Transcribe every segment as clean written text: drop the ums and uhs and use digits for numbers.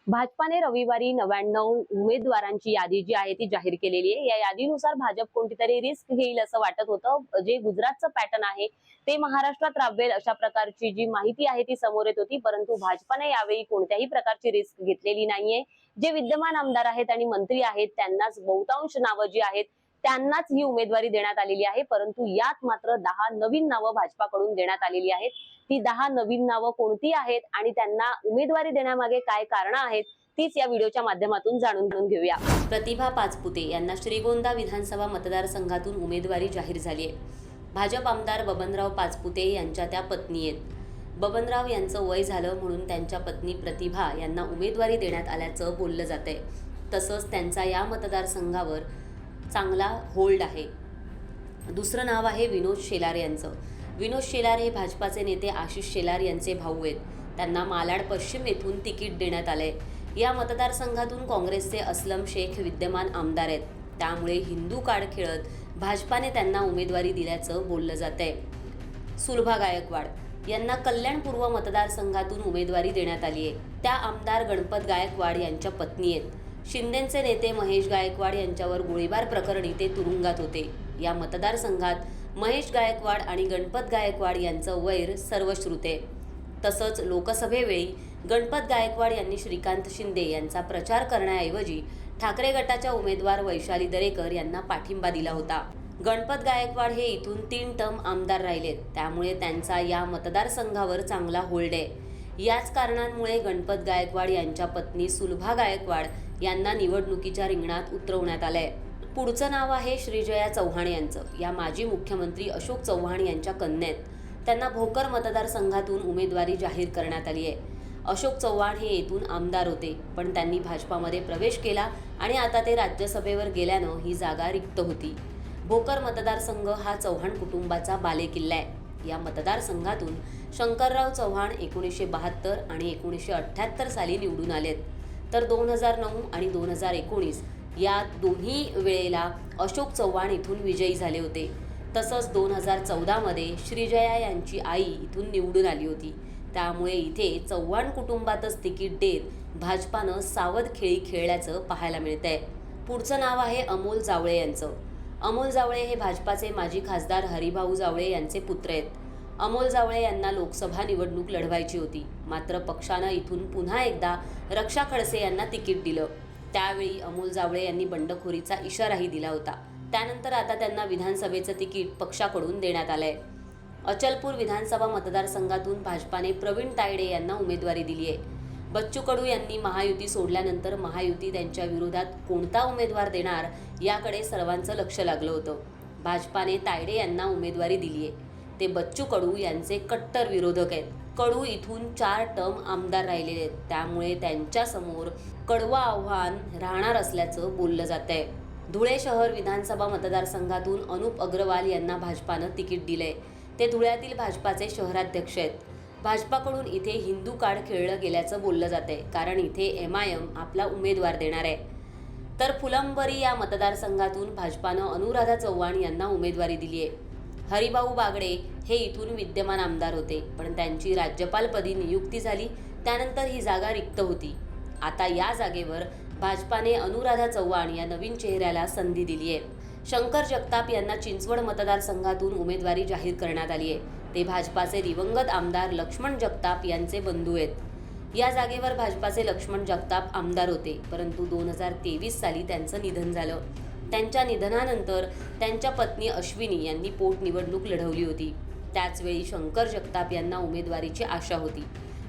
भाजपाने रविवारी 99 उमेदवारांची यादी जी आहे ती जाहीर केलेली आहे। या यादीनुसार भाजप कोणतीतरी रिस्क घेईल असं वाटत होतं। जे गुजरातचं पॅटर्न आहे ते महाराष्ट्रात राबवेल अशा प्रकारची जी माहिती आहे ती समोर येत होती, परंतु भाजपाने यावेळी कोणत्याही प्रकारची रिस्क घेतलेली नाहीये। जे विद्यमान आमदार आहेत आणि मंत्री आहेत त्यांनाच बहुतांश नावं जी आहेत त्यांनाच ही उमेदवारी देण्यात आलेली आहे, परंतु यात मात्र 10 नवीन नावं भाजपाकडून देण्यात आलेली आहेत। ती 10 नवीन नावं कोणती आहेत आणि त्यांना उमेदवारी देण्यामागे काय कारण आहेत तीच या व्हिडिओच्या माध्यमातून जाणून घेऊया। प्रतिभा पाचपुते यांना श्रीगोंदा विधानसभा मतदारसंघातून उमेदवारी जाहीर झाली आहे। भाजप आमदार बबनराव पाचपुते यांच्या त्या पत्नी आहेत। बबनराव यांचं वय झालं म्हणून त्यांच्या पत्नी प्रतिभा यांना उमेदवारी देण्यात आल्याचं बोललं जातंय। तसंच त्यांचा या मतदारसंघावर चांगला होल्ड आहे। दुसरं नाव आहे विनोद शेलार यांचं। विनोद शेलार हे भाजपाचे नेते आशिष शेलार यांचे भाऊ आहेत। त्यांना मालाड पश्चिम येथून तिकीट देण्यात आलंय। या मतदारसंघातून काँग्रेसचे असलम शेख विद्यमान आमदार आहेत, त्यामुळे हिंदू कार्ड खेळत भाजपाने त्यांना उमेदवारी दिल्याचं बोललं जातंय। सुलभा गायकवाड यांना कल्याण पूर्व मतदारसंघातून उमेदवारी देण्यात आली आहे। त्या आमदार गणपत गायकवाड यांच्या पत्नी आहेत। शिंदेचे नेते महेश गायकवाड यांच्यावर गोळीबार प्रकरणी ते तुरुंगात होते। या मतदारसंघात महेश गायकवाड आणि गणपत गायकवाड यांचं वैर सर्वश्रुत आहे। तसंच लोकसभेवेळी गणपत गायकवाड यांनी श्रीकांत शिंदे यांचा प्रचार करण्याऐवजी ठाकरे गटाच्या उमेदवार वैशाली दरेकर यांना पाठिंबा दिला होता। गणपत गायकवाड हे इथून 3 टर्म आमदार राहिलेत, त्यामुळे त्यांचा या मतदारसंघावर चांगला होल्ड आहे। याच कारणांमुळे गणपत गायकवाड यांच्या पत्नी सुलभा गायकवाड यांना निवडणुकीच्या रिंगणात उतरवण्यात आलंय। पुढचं नाव आहे श्रीजया चव्हाण यांचं। या माजी मुख्यमंत्री अशोक चव्हाण यांच्या कन्या आहेत। त्यांना भोकर मतदारसंघातून उमेदवारी जाहीर करण्यात आली आहे। अशोक चव्हाण हे येथून आमदार होते, पण त्यांनी भाजपामध्ये प्रवेश केला आणि आता ते राज्यसभेवर गेल्यानं ही जागा रिक्त होती। भोकर मतदारसंघ हा चव्हाण कुटुंबाचा बालेकिल्ला आहे। या मतदारसंघातून शंकरराव चव्हाण 1972 आणि 1978 साली निवडून आलेत, तर 2009 आणि 2019 या दोन्ही वेळेला अशोक चव्हाण इथून विजयी झाले होते। तसंच 2014 मध्ये श्रीजया यांची आई इथून निवडून आली होती, त्यामुळे इथे चव्हाण कुटुंबातच तिकीट देत भाजपानं सावध खेळी खेळल्याचं पाहायला मिळतंय। पुढचं नाव आहे अमोल जावळे यांचं। अमोल जावळे हे भाजपाचे माजी खासदार हरिभाऊ जावळे यांचे पुत्र आहेत। अमोल जावळे यांना लोकसभा निवडणूक लढवायची होती, मात्र पक्षानं इथून पुन्हा एकदा रक्षा खडसे यांना तिकीट दिलं। त्यावेळी अमोल जावळे यांनी बंडखोरीचा इशाराही दिला होता। त्यानंतर आता त्यांना विधानसभेचं तिकीट पक्षाकडून देण्यात आलंय। अचलपूर विधानसभा मतदारसंघातून भाजपाने प्रवीण तायडे यांना उमेदवारी दिली आहे। बच्चू कडू यांनी महायुती सोडल्यानंतर महायुती त्यांच्या विरोधात कोणता उमेदवार देणार याकडे सर्वांचं लक्ष लागलं होतं। भाजपाने तायडे यांना उमेदवारी दिली आहे। ते बच्चू कडू यांचे कट्टर विरोधक आहेत। कडू इथून 4 टर्म आमदार राहिलेले आहेत, त्यामुळे त्यांच्यासमोर कडवं आव्हान राहणार असल्याचं बोललं जातंय। धुळे शहर विधानसभा मतदारसंघातून अनुप अग्रवाल यांना भाजपानं तिकीट दिलंय। ते धुळ्यातील भाजपाचे शहराध्यक्ष आहेत। भाजपाकडून इथे हिंदू कार्ड खेळलं गेल्याचं बोललं जातंय, कारण इथे MIM आपला उमेदवार देणार आहे। तर फुलंबरी या मतदारसंघातून भाजपानं अनुराधा चव्हाण यांना उमेदवारी दिली आहे। हरिभाऊ बागडे हे इथून विद्यमान आमदार होते, पण त्यांची राज्यपालपदी नियुक्ती झाली, त्यानंतर ही जागा रिक्त होती। आता या जागेवर भाजपाने अनुराधा चव्हाण या नवीन चेहऱ्याला संधी दिली आहे। शंकर जगताप यांना चिंचवड मतदारसंघातून उमेदवारी जाहीर करण्यात आली आहे। ते भाजपाचे दिवंगत आमदार लक्ष्मण जगताप यांचे बंधू आहेत। या जागेवर भाजपाचे लक्ष्मण जगताप आमदार होते, परंतु 2023 साली त्यांचं निधन झालं। त्यांच्या निधनानंतर त्यांच्या पत्नी अश्विनी यांनी पोटनिवडणूक लढवली होती। त्याचवेळी शंकर जगताप यांना उमेदवारीची आशा होती।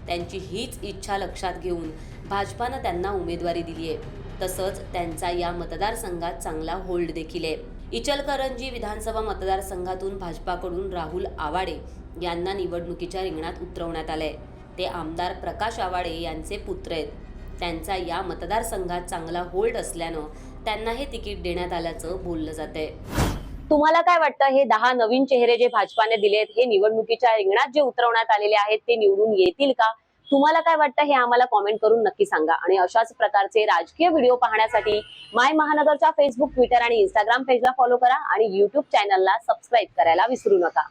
त्यांची हीच इच्छा लक्षात घेऊन भाजपानं त्यांना उमेदवारी दिली आहे। तसंच त्यांचा या मतदारसंघात चांगला होल्ड देखील आहे। इचलकरंजी विधानसभा मतदारसंघातून भाजपाकडून राहुल आवाडे यांना निवडणुकीच्या रिंगणात उतरवण्यात आलंय। ते आमदार प्रकाश आवाडे यांचे पुत्र आहेत। त्यांचा या मतदारसंघात चांगला होल्ड असल्यानं त्यांना हे तिकीट देण्यात आल्याचं बोललं जातंय। तुम्हाला काय वाटतं, हे 10 नवीन चेहरे जे भाजपाने दिलेत हे निवडणुकीच्या रिंगणात जे उतरवण्यात आलेले आहेत ते निवडून येतील का? तुम्हाला काय वाटतं हे आम्हाला कमेंट करून नक्की सांगा। आणि अशाच प्रकारचे राजकीय व्हिडिओ पाहण्यासाठी माय महानगरच्या फेसबुक, ट्विटर आणि इंस्टाग्राम पेजला फॉलो करा आणि YouTube चॅनलला सबस्क्राईब करायला विसरू नका।